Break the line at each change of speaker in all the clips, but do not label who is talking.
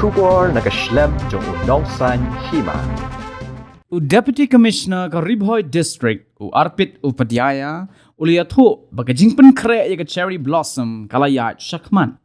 Sugar nakaslem jong unongsan Hima.
Deputy Commissioner ka Bhoi District Arpit Pdiang Uliathu baka jingpen Khreh ya ka cherry blossom kalayat Shakman.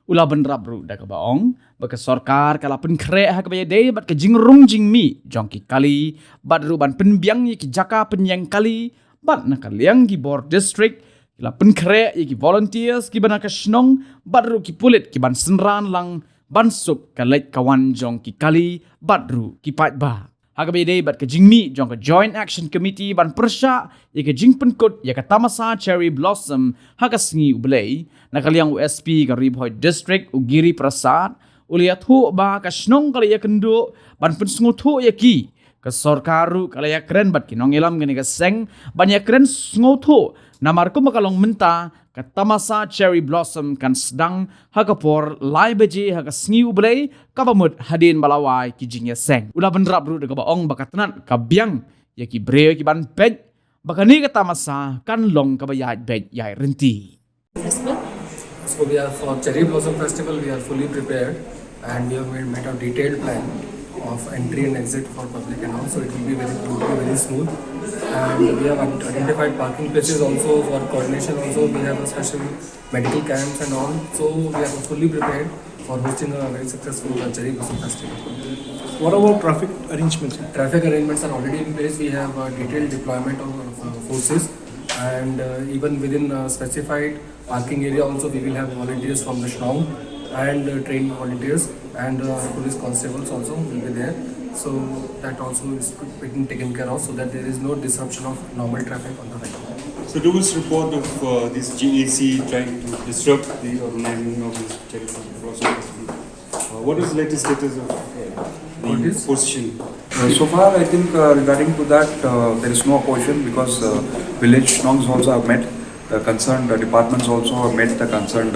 Ula benrabru da ka baong baka Sorkar kalapen Khreh ha ka bayade bat ka jingrung jingmi jongki kali bat ruban penbiang ya ki jaka penyang kali bat nakaliang ki Bor District kalapen Khreh ya ki volunteers ki bana ka snong bat ru ki pulit ki ban senran lang ban sup ka leit kawan jongki kali bat ru ki pat ba. Hagabide bat ka jingmi jong ka Joint Action Committee ban persya ya ka jingpen kot ya ka tamasa cherry blossom hagasngi ublay nakaliang USP ka Bhoi District ugiri prasad uliathu ba ka snong kali ya kendo ban Pynsngewthuh ya ki ka Sorkaru kali ya keren bat kinong ilam gani ka seng ban ya keren Pynsngewthuh namar ko makalong menta ka tamasa cherry blossom kan sedang hagapor lai beji hagasngi ublay kabamut hadin balawai ki jingya seng ula benrap ru de ka baong bakatanat ka biang ya ki bre ki ban pej bakani ka tamasa kan long ka bayat bej yai renti.
So we are for Cherry Blossom Festival, we are fully prepared and we have made a detailed plan of entry and exit for public and all. So it will be very smooth. And we have identified parking places also for coordination. Also we have a special medical camps and all. So we are fully prepared for hosting a very successful Cherry Blossom Festival.
What about traffic arrangements?
Traffic arrangements are already in place. We have a detailed deployment of forces. And even within specified parking area also we will have volunteers from the Shnong and trained volunteers and police constables also will be there. So that also is being taken care of so that there is no disruption of normal traffic on the highway.
So there was report of this GAC trying to disrupt the organizing of this Cherry Blossom Festival. What is the latest status of the position?
So far, I think regarding to that, there is no opposition because village Shnongs also have met, the concerned departments also have met the concerned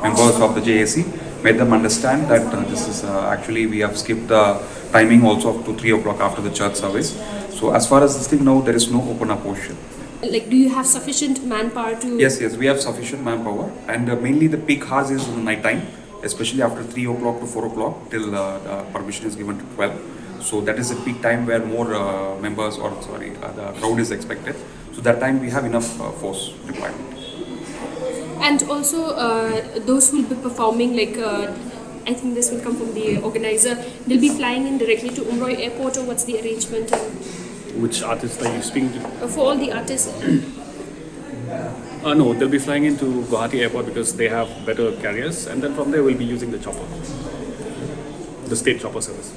members of the JAC, made them understand that this is actually we have skipped the timing also up to 3 o'clock after the church service. So as far as this thing now, there is no open opposition.
Like, do you have sufficient manpower to...
Yes, we have sufficient manpower and mainly the peak hours is in the night time, especially after 3 o'clock to 4 o'clock till the permission is given to 12. So that is a peak time where more members the crowd is expected. So that time we have enough force requirement.
And also those who will be performing, like I think this will come from the organizer, they'll be flying in directly to Umroi Airport, or what's the arrangement?
Which artists are you speaking to?
For all the artists?
No, they'll be flying into Guwahati Airport because they have better carriers, and then from there we'll be using the chopper, the state chopper service.